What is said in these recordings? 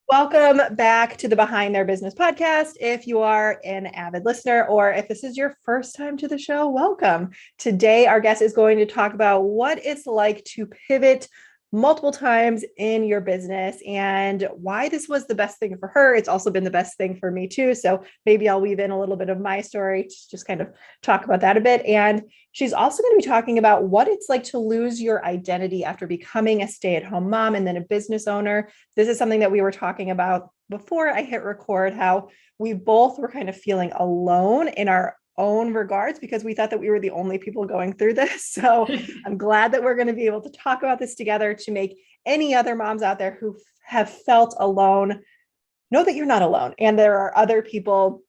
Welcome back to the Behind Their Business podcast. If you are an avid listener or if this is your first time to the show, welcome. Today, our guest is going to talk about what it's like to pivot multiple times in your business and why this was the best thing for her. It's also been the best thing for me too. So maybe I'll weave in a little bit of my story to just kind of talk about that a bit. And she's also going to be talking about what it's like to lose your identity after becoming a stay-at-home mom and then a business owner. This is something that we were talking about before I hit record, how we both were kind of feeling alone in our own regards because we thought that we were the only people going through this. So I'm glad that we're going to be able to talk about this together to make any other moms out there who have felt alone know that you're not alone. And there are other people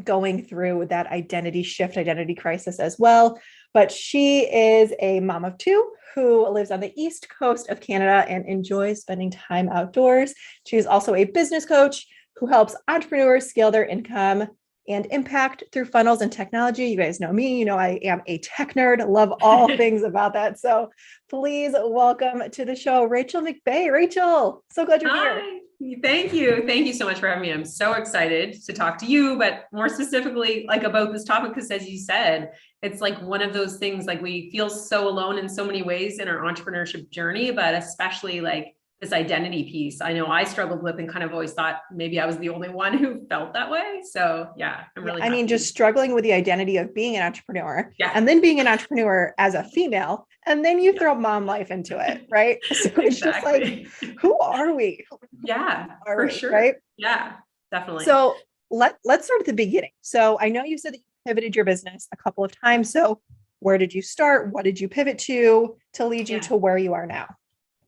going through that identity shift, identity crisis as well. But she is a mom of two who lives on the East Coast of Canada and enjoys spending time outdoors. She is also a business coach who helps entrepreneurs scale their income and impact through funnels and technology. You guys know me, you know, I am a tech nerd, love all things about that. So please welcome to the show, Rachael McBay. Rachael, so glad you're here. Hi. Thank you. Thank you so much for having me. I'm so excited to talk to you, but more specifically, like about this topic, because as you said, it's like one of those things, like we feel so alone in so many ways in our entrepreneurship journey, but especially like this identity piece. I know I struggled with and kind of always thought maybe I was the only one who felt that way. So yeah, I'm really happy. Just struggling with the identity of being an entrepreneur Yeah. and then being an entrepreneur as a female, and then you throw mom life into it, right? So it's just like, who are we? Yeah, Are for we, sure. Right? Yeah, definitely. So let's start at the beginning. So I know you said that you pivoted your business a couple of times. So where did you start? What did you pivot to lead you to where you are now?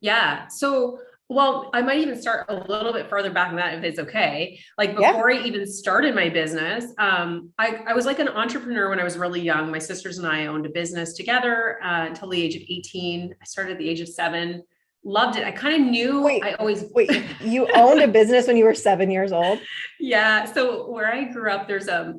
Yeah. So, well, I might even start a little bit further back than that if it's okay. Like before I even started my business, I was like an entrepreneur when I was really young. My sisters and I owned a business together until the age of 18. I started at the age of 7. Loved it. I kind of knew You owned a business when you were 7 years old? Yeah. So where I grew up, there's a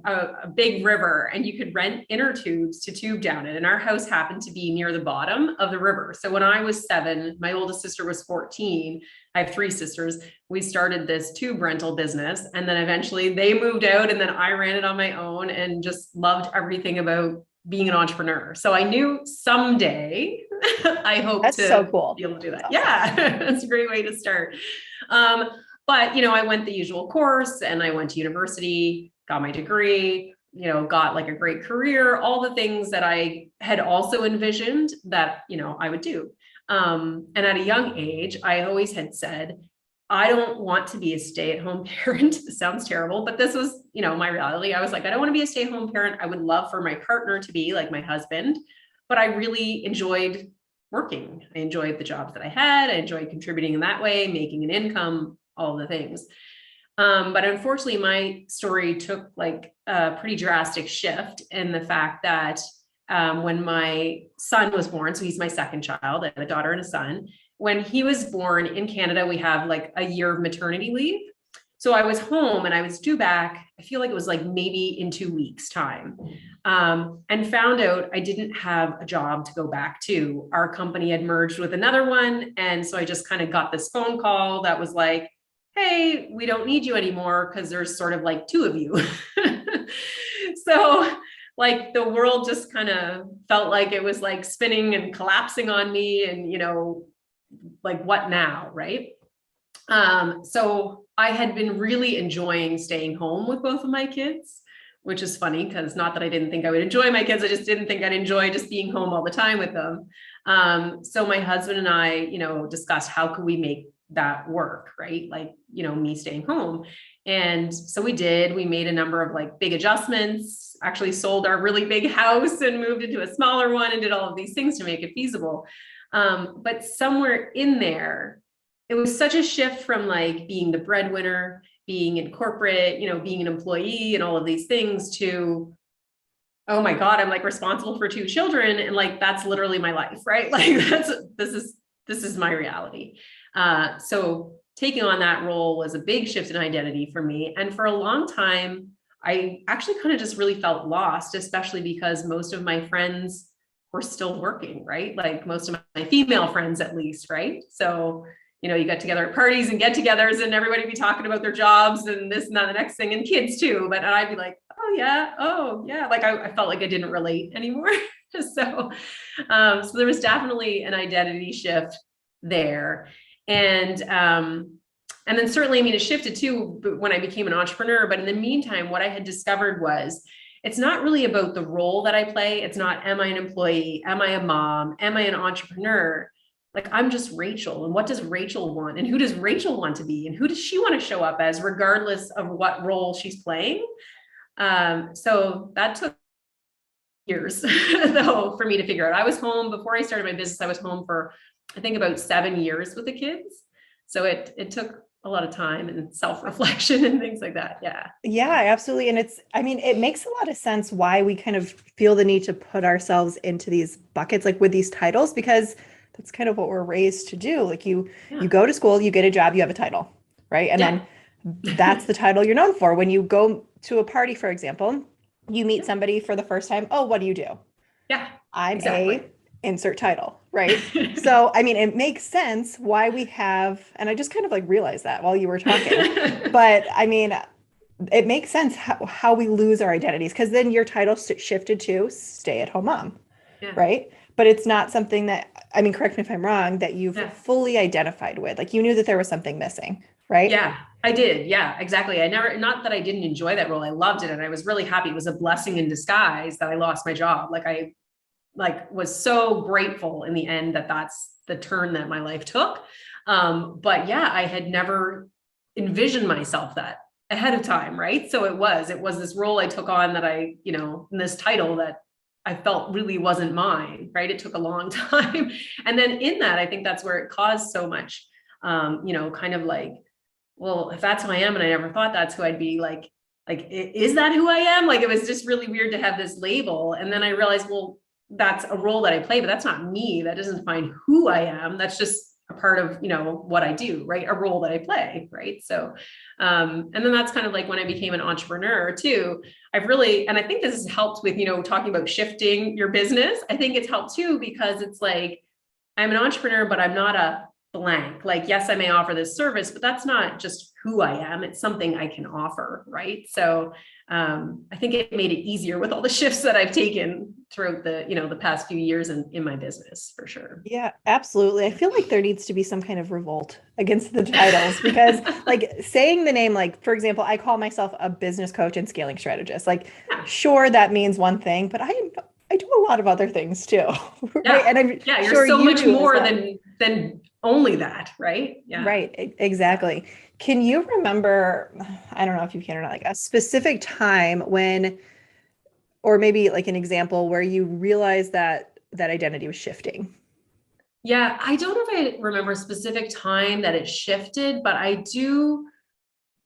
big river and you could rent inner tubes to tube down it. And our house happened to be near the bottom of the river. So when I was 7, my oldest sister was 14. I have 3 sisters. We started this tube rental business. And then eventually they moved out and then I ran it on my own and just loved everything about being an entrepreneur. So I knew someday I hope That's to so cool. be able to do that. Awesome. Yeah, that's a great way to start. But, I went the usual course and I went to university, got my degree, got like a great career, all the things that I had also envisioned that, I would do. And at a young age, I always had said, I don't want to be a stay-at-home parent. This sounds terrible, but this was, my reality. I was like, I don't want to be a stay-at-home parent. I would love for my partner to be like my husband, but I really enjoyed working. I enjoyed the jobs that I had. I enjoyed contributing in that way, making an income, all the things. But unfortunately, my story took like a pretty drastic shift in the fact that when my son was born, so he's my second child, I have a daughter and a son. When he was born in Canada, we have like a year of maternity leave. So I was home and I was due back. I feel like it was like maybe in 2 weeks time, and found out I didn't have a job to go back to. Our company had merged with another one. And so I just kind of got this phone call that was like, hey, we don't need you anymore because there's sort of like 2 of you. So like the world just kind of felt like it was like spinning and collapsing on me and, like what now, right? So I had been really enjoying staying home with both of my kids, which is funny because not that I didn't think I would enjoy my kids, I just didn't think I'd enjoy just being home all the time with them. So my husband and I, discussed how could we make that work, right? Like, me staying home. And so we made a number of like big adjustments, actually sold our really big house and moved into a smaller one and did all of these things to make it feasible. But somewhere in there, it was such a shift from like being the breadwinner, being in corporate, being an employee and all of these things to, oh my God, I'm like responsible for 2 children. And like, that's literally my life, right? Like this is my reality. So taking on that role was a big shift in identity for me. And for a long time, I actually kind of just really felt lost, especially because most of my friends were still working, right? Like most of my female friends, at least, right? So, you got together at parties and get-togethers and everybody be talking about their jobs and this and that, the next thing, and kids too. But I'd be like, oh yeah. Like I felt like I didn't relate anymore. So there was definitely an identity shift there. And then certainly, I mean, it shifted too when I became an entrepreneur. But in the meantime, what I had discovered was it's not really about the role that I play. It's not, am I an employee? Am I a mom? Am I an entrepreneur? Like, I'm just Rachel. And what does Rachel want? And who does Rachel want to be? And who does she want to show up as, regardless of what role she's playing? So that took years, though, for me to figure out. I was home before I started my business. I was home for, I think, about 7 years with the kids. So it took a lot of time and self-reflection and things like that. Yeah. Yeah, absolutely. And it makes a lot of sense why we kind of feel the need to put ourselves into these buckets, like with these titles, because that's kind of what we're raised to do. Like you go to school, you get a job, you have a title, right? And then that's the title you're known for. When you go to a party, for example, you meet somebody for the first time. Oh, what do you do? Yeah, I'm a insert title, right? So, I mean, it makes sense why we have, and I just kind of like realized that while you were talking, but I mean, it makes sense how we lose our identities, because then your title shifted to stay-at-home mom, right? But it's not something that, I mean, correct me if I'm wrong, that you've fully identified with. Like, you knew that there was something missing, right? Yeah, I did. Yeah, exactly. Not that I didn't enjoy that role. I loved it. And I was really happy. It was a blessing in disguise that I lost my job. Like, I was so grateful in the end that that's the turn that my life took. But yeah, I had never envisioned myself that ahead of time. Right. So it was this role I took on that I, in this title that I felt really wasn't mine. Right. It took a long time. And then in that, I think that's where it caused so much, kind of like, well, if that's who I am and I never thought that's who I'd be, like, is that who I am? Like, it was just really weird to have this label. And then I realized, well, that's a role that I play, but that's not me. That doesn't define who I am. That's just a part of, what I do, right? A role that I play. Right. So, and then that's kind of like when I became an entrepreneur too, and I think this has helped with, talking about shifting your business. I think it's helped too, because it's like, I'm an entrepreneur, but I'm not a blank. Like, yes, I may offer this service, but that's not just who I am. It's something I can offer. Right. So, I think it made it easier with all the shifts that I've taken throughout the past few years in my business, for sure. Yeah, absolutely. I feel like there needs to be some kind of revolt against the titles, because like saying the name, like, for example, I call myself a business coach and scaling strategist. Like, sure, that means one thing, but I do a lot of other things too. Right? Yeah. And I'm you're sure so much more well. than only that, right? Yeah. Right. Exactly. Can you remember, I don't know if you can or not, like a specific time when, or maybe like an example where you realized that identity was shifting? Yeah, I don't know if I remember a specific time that it shifted, but I do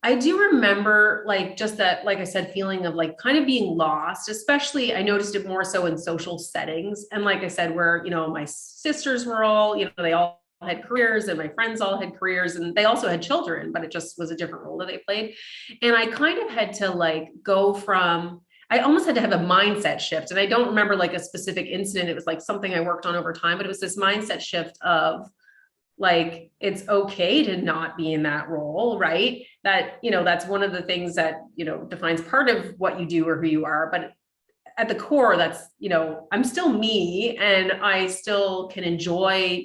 remember, like, just that, like I said, feeling of like kind of being lost. Especially, I noticed it more so in social settings. And like I said, where, my sisters were all, they all had careers, and my friends all had careers, and they also had children, but it just was a different role that they played. And I kind of had to like go from, I almost had to have a mindset shift. And I don't remember like a specific incident. It was like something I worked on over time, but it was this mindset shift of like, it's okay to not be in that role, right? That, that's one of the things that, defines part of what you do or who you are. But at the core, that's, I'm still me, and I still can enjoy,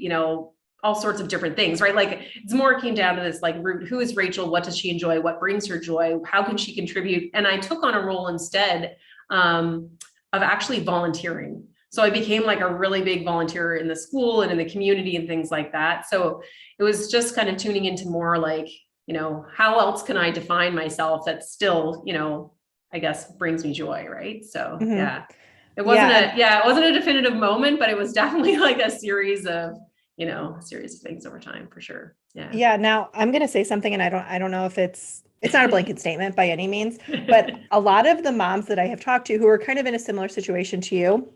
all sorts of different things, right? Like, it's more came down to this like root, who is Rachel? What does she enjoy? What brings her joy? How can she contribute? And I took on a role instead of actually volunteering. So I became like a really big volunteer in the school and in the community and things like that. So it was just kind of tuning into more like, how else can I define myself that still, I guess brings me joy. Right. So yeah, it wasn't it wasn't a definitive moment, but it was definitely like a series of things over time, for sure. Yeah. Yeah. Now I'm going to say something, and I don't know if it's not a blanket statement by any means, but a lot of the moms that I have talked to who are kind of in a similar situation to you,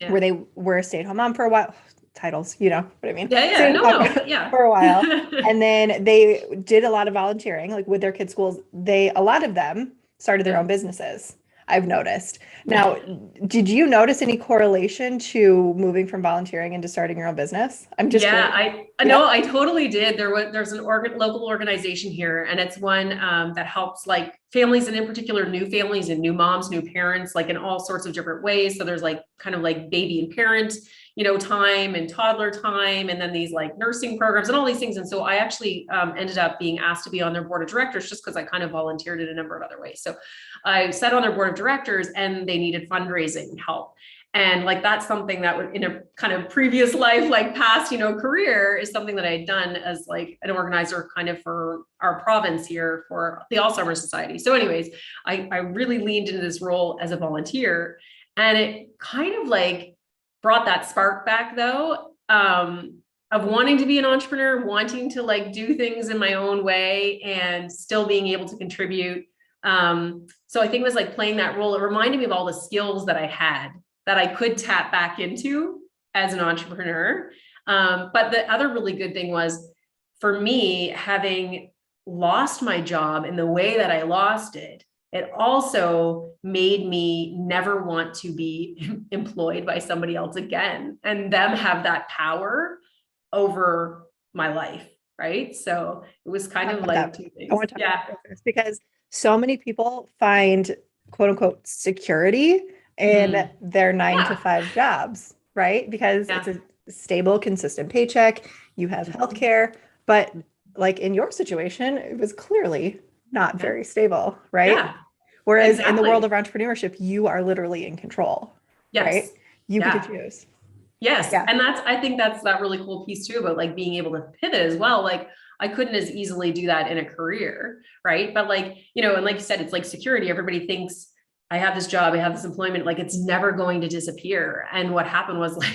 where they were a stay-at-home mom for a while, titles, you know what I mean? Yeah. For a while. And then they did a lot of volunteering, like with their kids' schools. A lot of them started their own businesses. I've noticed. Now, did you notice any correlation to moving from volunteering into starting your own business? I'm just Yeah, curious. I Yeah. know I totally did. There's an local organization here, and it's one that helps like families, and in particular new families and new moms, new parents, like in all sorts of different ways. So there's like kind of like baby and parent, time and toddler time, and then these like nursing programs and all these things. And so I actually ended up being asked to be on their board of directors just because I kind of volunteered in a number of other ways. So I sat on their board of directors, and they needed fundraising help. And like, that's something that would in a kind of previous life, like past, career, is something that I had done as like an organizer kind of for our province here for the Alzheimer's Society. So anyways, I really leaned into this role as a volunteer, and it kind of like brought that spark back though, of wanting to be an entrepreneur, wanting to like do things in my own way and still being able to contribute. So I think it was like playing that role. It reminded me of all the skills that I had that I could tap back into as an entrepreneur. But the other really good thing was, for me, having lost my job in the way that I lost it, it also made me never want to be employed by somebody else again, and them have that power over my life. Right. So it was kind of like two things. I want to talk about this because so many people find quote unquote security in their 9 to 5 jobs, right? Because it's a stable, consistent paycheck. You have healthcare, but like in your situation, it was clearly not very stable, right? Yeah. Whereas in the world of entrepreneurship, you are literally in control, right? You get to choose. Yes. Yeah. And I think that's that really cool piece too, about like being able to pivot as well. Like I couldn't as easily do that in a career, right? But like, and like you said, it's like security. Everybody thinks I have this job, I have this employment, like it's never going to disappear. And what happened was like,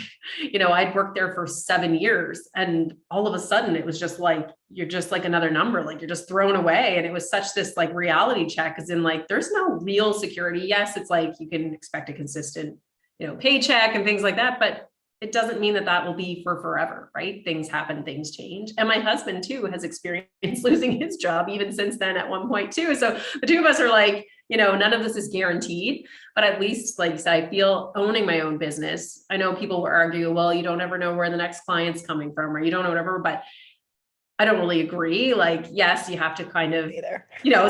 I'd worked there for 7 years, and all of a sudden it was just like, you're just like another number, like you're just thrown away. And it was such this like reality check, as in like, there's no real security. Yes, it's like, you can expect a consistent, paycheck and things like that, but it doesn't mean that that will be for forever, right? Things happen, things change. And my husband too has experienced losing his job even since then at one point too. So the two of us are like, none of this is guaranteed, but at least like I said, I feel owning my own business. I know people will argue, well, you don't ever know where the next client's coming from, or you don't know whatever, but I don't really agree. Like, yes, you have to kind of,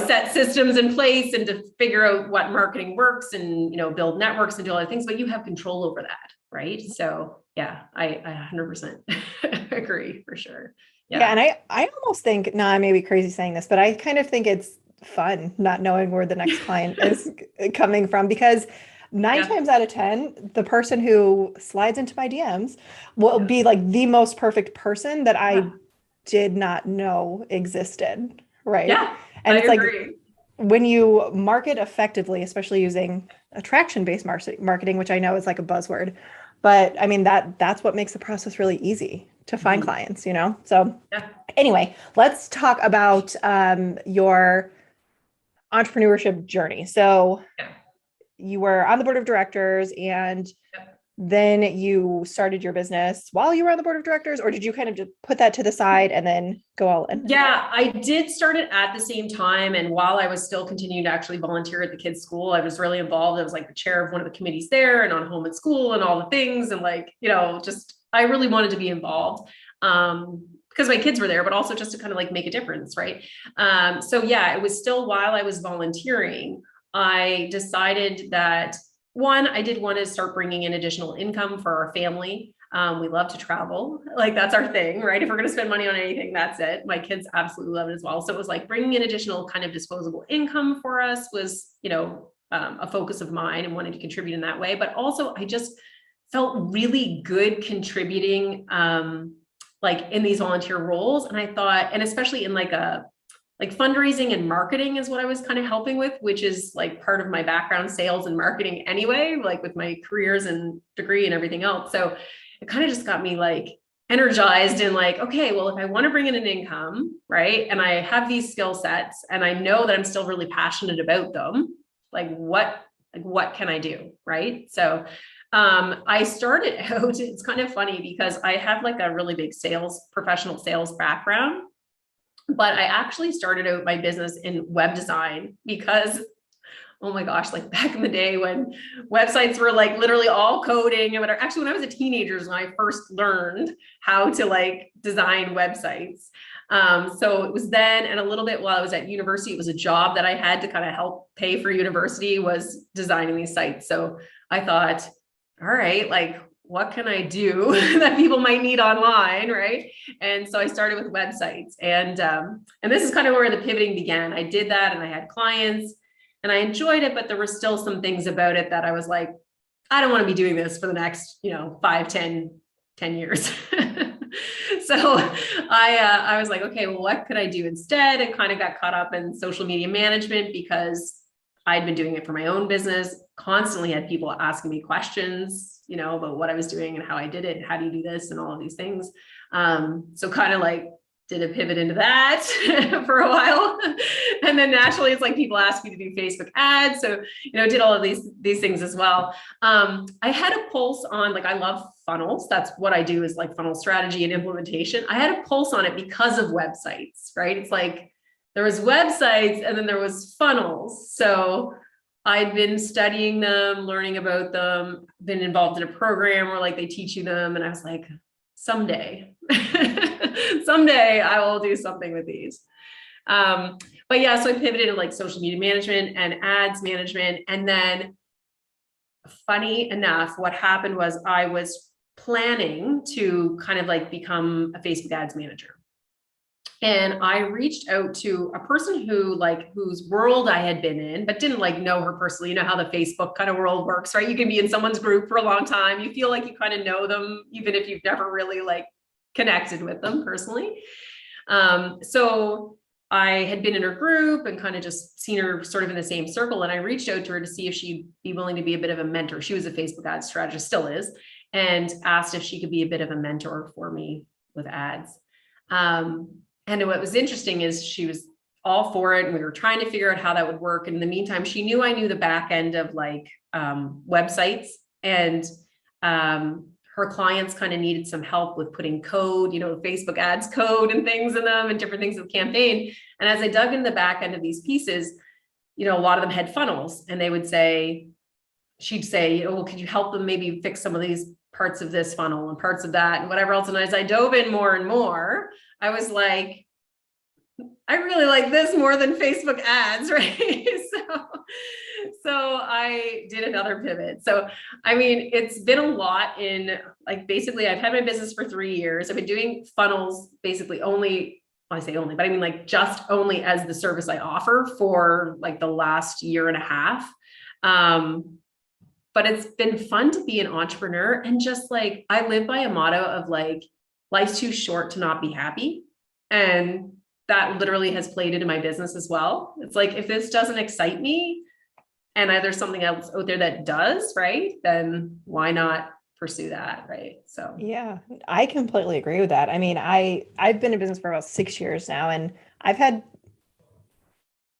set systems in place and to figure out what marketing works and, build networks and do all the things, but you have control over that. Right. So yeah, I 100% agree for sure. Yeah. And I almost think, I may be crazy saying this, but I kind of think it's fun not knowing where the next client is coming from, because 9 times out of 10, the person who slides into my DMs will be like the most perfect person that I did not know existed. Right. Yeah. And it's like, when you market effectively, especially using attraction-based marketing, which I know is like a buzzword, but I mean, that's what makes the process really easy to find clients, So anyway, let's talk about your entrepreneurship journey. So you were on the board of directors, and then you started your business while you were on the board of directors, or did you kind of just put that to the side and then go all in? Yeah, I did start it at the same time. And while I was still continuing to actually volunteer at the kids' school, I was really involved. I was like the chair of one of the committees there, and on home at school and all the things. And like, just, I really wanted to be involved. Because my kids were there, but also just to kind of like make a difference. Right. So yeah, it was still while I was volunteering, I decided that one, I did want to start bringing in additional income for our family. We love to travel. Like that's our thing, right? If we're going to spend money on anything, that's it. My kids absolutely love it as well. So it was like bringing in additional kind of disposable income for us was, a focus of mine, and wanted to contribute in that way. But also I just felt really good contributing, like in these volunteer roles. And I thought, and especially in like fundraising and marketing is what I was kind of helping with, which is like part of my background, sales and marketing anyway, like with my careers and degree and everything else. So it kind of just got me like energized and like, okay, well, if I want to bring in an income, right, and I have these skill sets and I know that I'm still really passionate about them, like what can I do? Right. So I started out, it's kind of funny because I have like a really big professional sales background, but I actually started out my business in web design because oh my gosh, like back in the day when websites were like literally all coding and whatever. Actually, when I was a teenager is when I first learned how to like design websites. So it was then, and a little bit while I was at university, it was a job that I had to kind of help pay for university, was designing these sites. So I thought, all right, like what can I do that people might need online, right? And so I started with websites, and this is kind of where the pivoting began. I did that, and I had clients, and I enjoyed it, but there were still some things about it that I was like, I don't want to be doing this for the next, 5, 10 years. So I was like, okay, well, what could I do instead? And kind of got caught up in social media management because I'd been doing it for my own business, constantly had people asking me questions, about what I was doing and how I did it and how do you do this and all of these things. So kind of like did a pivot into that for a while. And then naturally it's like people ask me to do Facebook ads. So, did all of these things as well. I had a pulse on, like, I love funnels. That's what I do, is like funnel strategy and implementation. I had a pulse on it because of websites, right? It's like there was websites and then there was funnels. So I'd been studying them, learning about them, been involved in a program where like they teach you them. And I was like, someday I will do something with these. But yeah, so I pivoted to like social media management and ads management. And then funny enough, what happened was I was planning to kind of like become a Facebook ads manager. And I reached out to a person whose world I had been in, but didn't like know her personally. You know how the Facebook kind of world works, right? You can be in someone's group for a long time. You feel like you kind of know them, even if you've never really like connected with them personally. So I had been in her group and kind of just seen her sort of in the same circle. And I reached out to her to see if she'd be willing to be a bit of a mentor. She was a Facebook ads strategist, still is, and asked if she could be a bit of a mentor for me with ads. And what was interesting is she was all for it, and we were trying to figure out how that would work. And in the meantime, she knew I knew the back end of like websites, and her clients kind of needed some help with putting code, Facebook ads code and things in them and different things with campaign. And as I dug in the back end of these pieces, a lot of them had funnels, and she'd say, well, could you help them maybe fix some of these parts of this funnel and parts of that and whatever else. And as I dove in more and more, I was like, I really like this more than Facebook ads, right? So I did another pivot. So, I mean, it's been a lot in like, basically I've had my business for 3 years. I've been doing funnels basically only, well, I say only, but I mean like just only as the service I offer for like the last year and a half. But it's been fun to be an entrepreneur, and just like, I live by a motto of like, life's too short to not be happy. And that literally has played into my business as well. It's like, if this doesn't excite me and there's something else out there that does, right, then why not pursue that, right? So yeah, I completely agree with that. I mean, I've been in business for about 6 years now, and I've had, let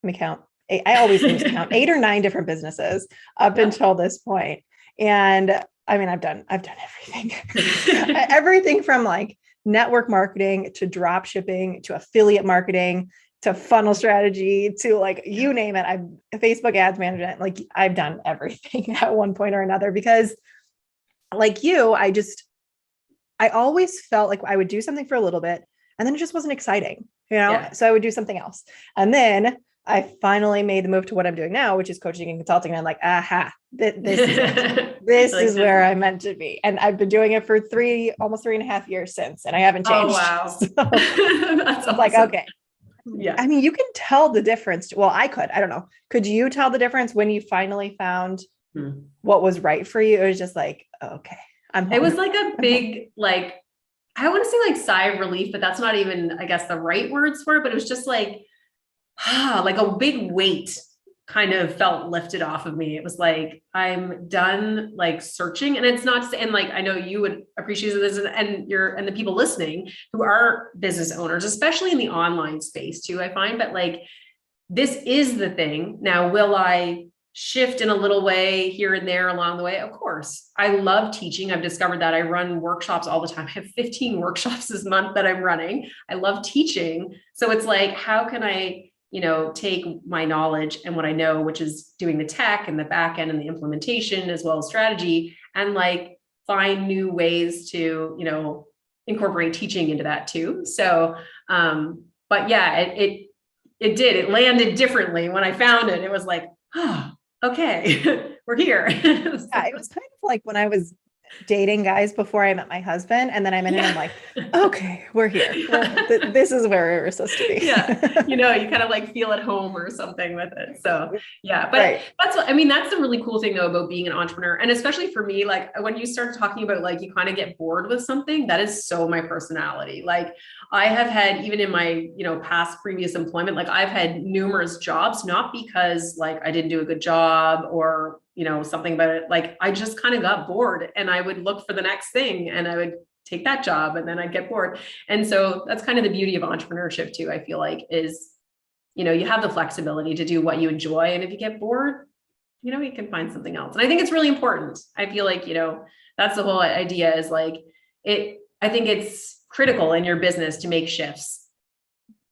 me count, I always lose count, 8 or 9 different businesses up until this point. And I mean, I've done everything, everything from like network marketing to drop shipping to affiliate marketing to funnel strategy to like, you name it. I've Facebook ads management. Like, I've done everything at one point or another, because like you, I always felt like I would do something for a little bit and then it just wasn't exciting, So I would do something else. And then I finally made the move to what I'm doing now, which is coaching and consulting. And I'm like, aha, this is it. This is where I'm meant to be. And I've been doing it for almost 3.5 years since, and I haven't changed. Oh, wow. So That's awesome. like, okay. Yeah. I mean, you can tell the difference. Well, I don't know. Could you tell the difference when you finally found what was right for you? It was just like, okay, I'm home. It was like a big, like, I want to say like sigh of relief, but that's not even, I guess, the right words for it. But it was just like a big weight kind of felt lifted off of me. It was like, I'm done like searching, and it's not, and like, I know you would appreciate this, and the people listening who are business owners, especially in the online space too, I find, but like, this is the thing. Now, will I shift in a little way here and there along the way? Of course. I love teaching. I've discovered that I run workshops all the time. I have 15 workshops this month that I'm running. I love teaching. So it's like, how can I take my knowledge and what I know, which is doing the tech and the back end and the implementation as well as strategy, and like find new ways to, incorporate teaching into that too. So, but yeah, it landed differently when I found it. It was like, oh, okay, we're here. Yeah, it was kind of like when I was dating guys before I met my husband, and then I met him, I'm like, okay, we're here. This is where we're supposed to be. Yeah. You kind of like feel at home or something with it. So yeah, but right. that's the really cool thing though about being an entrepreneur. And especially for me, like when you start talking about like, you kind of get bored with something, that is so my personality. Like I have had, even in my, past previous employment, like I've had numerous jobs, not because like I didn't do a good job or something about it. Like I just kind of got bored and I would look for the next thing and I would take that job and then I'd get bored. And so that's kind of the beauty of entrepreneurship too, I feel like, is, you have the flexibility to do what you enjoy. And if you get bored, you can find something else. And I think it's really important. I feel like, that's the whole idea, is like I think it's critical in your business to make shifts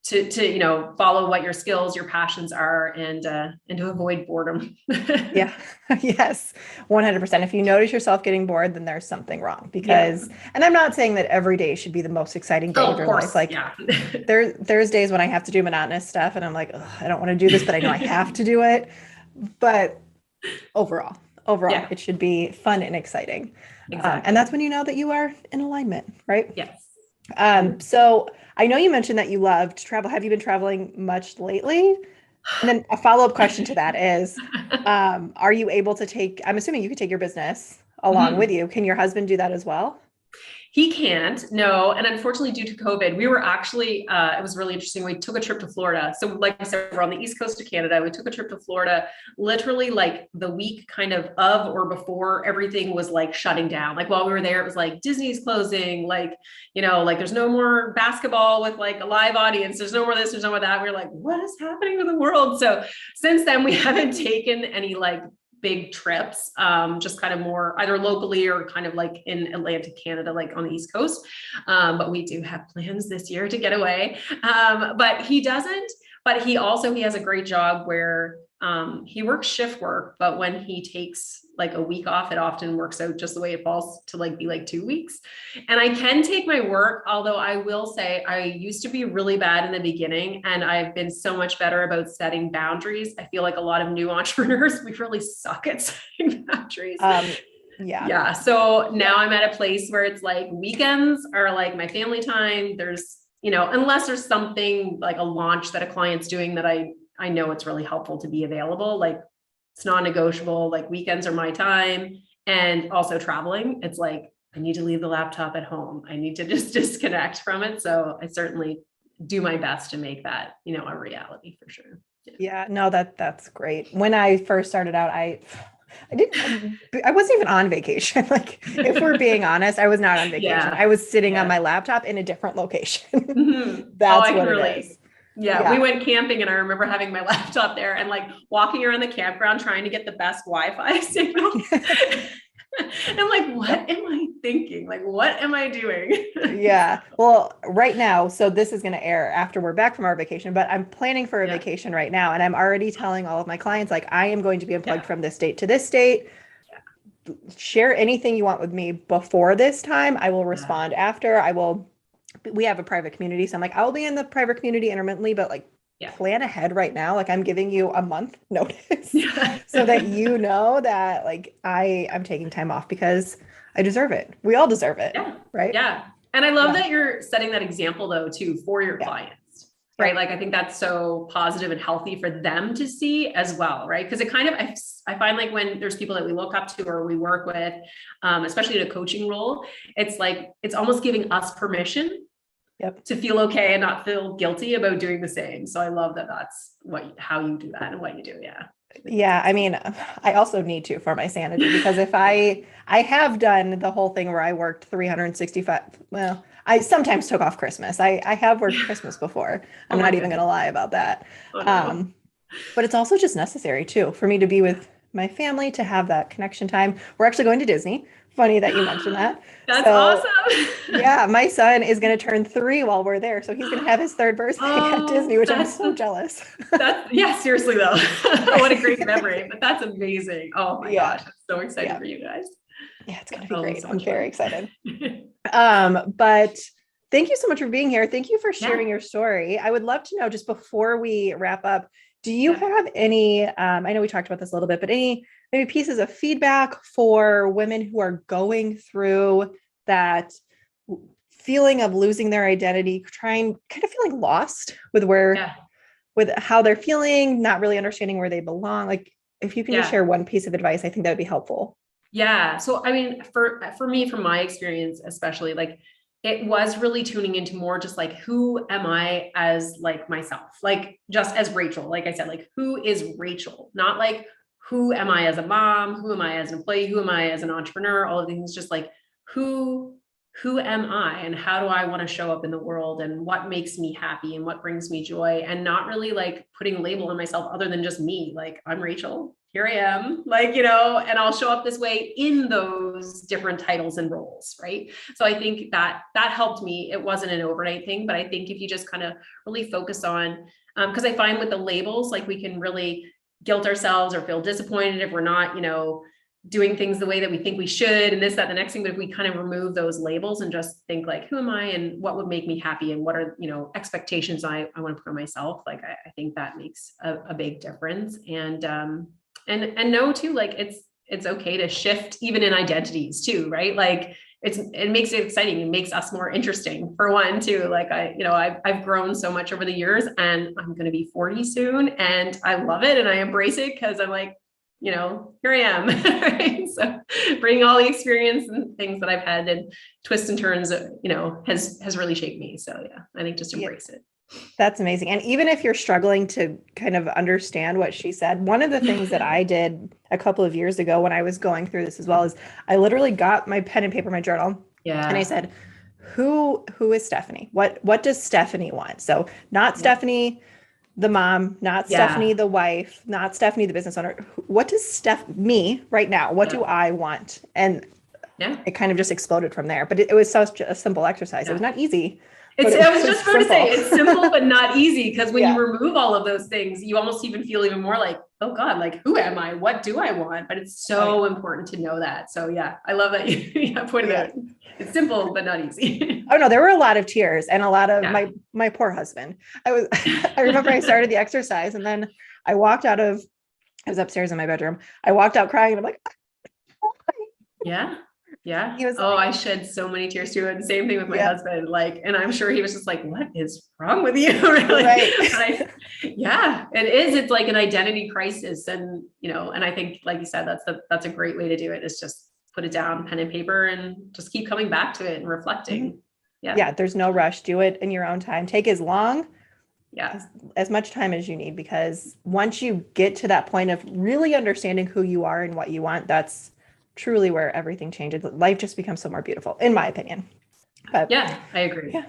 to follow what your skills, your passions are, and to avoid boredom. Yeah. Yes. 100%. If you notice yourself getting bored, then there's something wrong, because, and I'm not saying that every day should be the most exciting day of your life. Like there's days when I have to do monotonous stuff and I'm like, I don't want to do this, but I know I have to do it. But overall, it should be fun and exciting. Exactly. And that's when you know that you are in alignment, right? Yes. So I know you mentioned that you love to travel. Have you been traveling much lately? And then a follow-up question to that is, are you able to I'm assuming you could take your business along with you. Can your husband do that as well? He can't, no. And unfortunately, due to COVID, we were actually, it was really interesting. We took a trip to Florida. So like I said, we're on the East Coast of Canada. We took a trip to Florida, literally like the week kind of or before everything was like shutting down. Like while we were there, it was like Disney's closing, like, like there's no more basketball with like a live audience. There's no more this, there's no more that. We were like, what is happening to the world? So since then we haven't taken any like big trips, just kind of more either locally or kind of like in Atlantic Canada, like on the East Coast. But we do have plans this year to get away. But he doesn't, but he has a great job where he works shift work, but when he takes like a week off, it often works out just the way it falls to like be like 2 weeks. And I can take my work, although I will say I used to be really bad in the beginning and I've been so much better about setting boundaries. I feel like a lot of new entrepreneurs, we really suck at setting boundaries. Yeah. So now I'm at a place where it's like weekends are like my family time. There's, unless there's something like a launch that a client's doing that I know it's really helpful to be available. Like it's non-negotiable, like weekends are my time. And also traveling, it's like, I need to leave the laptop at home. I need to just disconnect from it. So I certainly do my best to make that, a reality for sure. Yeah, no, that's great. When I first started out, I wasn't even on vacation. Like if we're being honest, I was not on vacation. Yeah. I was sitting on my laptop in a different location. That's what it is. Yeah, we went camping and I remember having my laptop there and like walking around the campground trying to get the best Wi-Fi signal. I'm like, what am I thinking? Like, what am I doing? Yeah. Well, right now, so this is going to air after we're back from our vacation, but I'm planning for a vacation right now. And I'm already telling all of my clients, like, I am going to be unplugged from this date to this date. Share anything you want with me before this time. I will respond after. We have a private community. So I'm like, I'll be in the private community intermittently, but like plan ahead right now. Like I'm giving you a month notice so that you know that like I'm taking time off because I deserve it. We all deserve it. Yeah. Right. Yeah. And I love that you're setting that example though, too, for your clients, right? Like, I think that's so positive and healthy for them to see as well. Right. Cause it kind of, I find like when there's people that we look up to or we work with, especially in a coaching role, it's like, it's almost giving us permission to feel okay and not feel guilty about doing the same. So I love that that's how you do that and what you do. Yeah. Yeah. I mean, I also need to for my sanity, because if I have done the whole thing where I worked 365, well, I sometimes took off Christmas. I have worked Christmas before. I'm not even going to lie about that. Oh, no. But it's also just necessary too, for me to be with my family to have that connection time. We're actually going to Disney. Funny that you mentioned that. That's So, awesome. yeah, my son is going to turn 3 while we're there. So he's going to have his third birthday at Disney, Oh, which I'm so jealous. yeah, seriously though. What a great memory. But that's amazing. Oh my Yeah. gosh. I'm so excited Yeah. for you guys. Yeah, it's going to be That'll be great. so I'm much very fun. excited. But thank you so much for being here. Thank you for sharing Yeah. your story. I would love to know, just before we wrap up, do you Yeah. have any, I know we talked about this a little bit, but any maybe pieces of feedback for women who are going through that feeling of losing their identity, kind of feeling lost with Yeah. with how they're feeling, not really understanding where they belong? Like, if you can just Yeah. share one piece of advice, I think that would be helpful. Yeah. So I mean, for me, from my experience, especially, like, it was really tuning into more just like, who am I as like myself? Like, just as Rachel, like I said, like, who is Rachel? Not like, who am I as a mom? Who am I as an employee? Who am I as an entrepreneur? All of these things, just like, who who am I and how do I want to show up in the world and what makes me happy and what brings me joy, and not really like putting a label on myself other than just me. Like, I'm Rachel, here I am, like, and I'll show up this way in those different titles and roles. Right. So I think that helped me. It wasn't an overnight thing, but I think if you just kind of really focus on, because I find with the labels, like, we can really guilt ourselves or feel disappointed if we're not, doing things the way that we think we should, and this, that, the next thing. But if we kind of remove those labels and just think like, who am I and what would make me happy and what are, expectations I want to put on myself, like, I think that makes a big difference. And know too, like, it's okay to shift even in identities too, right? Like, it makes it exciting. It makes us more interesting, for one too. Like, I've grown so much over the years, and I'm going to be 40 soon, and I love it. And I embrace it because I'm like, here I am. Right? So bringing all the experience and things that I've had and twists and turns, has really shaped me. So yeah, I think just Yeah. embrace it. That's amazing. And even if you're struggling to kind of understand what she said, one of the things that I did a couple of years ago when I was going through this as well is I literally got my pen and paper, my journal, and I Yeah. said, who is Stephanie? What does Stephanie want? So not Yeah. Stephanie, the mom, not Yeah. Stephanie, the wife, not Stephanie, the business owner. What does me right now? What do Yeah. I want? And Yeah. it kind of just exploded from there. But it was such a simple exercise. It Yeah. was not easy, but I it was was just about to say, simple. it's simple but not easy, because when you Yeah. remove all of those things, you almost even feel even more like, oh God, like, who am I? What do I want? But it's so important to know that. So yeah, I love that you pointed out. It's simple but not easy. Oh no, there were a lot of tears and a lot of Yeah. my poor husband. I remember I started the exercise and then I was upstairs in my bedroom. I walked out crying and I'm like, Yeah. Yeah. he was Oh, like, I shed so many tears too. And same thing with my yeah, husband. Like, and I'm sure he was just like, what is wrong with you? Really? right. Yeah, it is. It's like an identity crisis. And, and I think, like you said, that's a great way to do it, is just put it down, pen and paper, and just keep coming back to it and reflecting. Yeah. Yeah, there's no rush. Do it in your own time. Take as long, Yeah. as much time as you need, because once you get to that point of really understanding who you are and what you want, that's truly where everything changes. Life just becomes so more beautiful, in my opinion. But Yeah, I agree. yeah.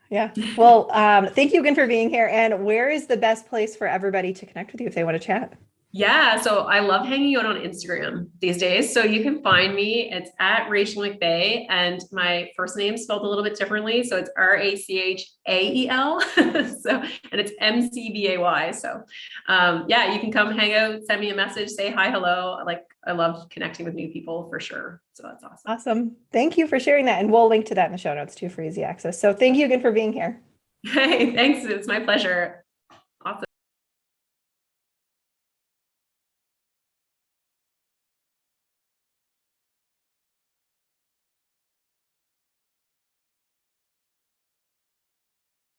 Yeah. Well, thank you again for being here. And where is the best place for everybody to connect with you if they want to chat? Yeah. So I love hanging out on Instagram these days. So you can find me. It's at Rachael McBay, and my first name spelled a little bit differently. So it's Rachael. So, and it's MCBAY. So, yeah, you can come hang out, send me a message, say hi, hello. Like, I love connecting with new people for sure. So that's awesome. Awesome. Thank you for sharing that. And we'll link to that in the show notes too for easy access. So thank you again for being here. Hey, thanks. It's my pleasure.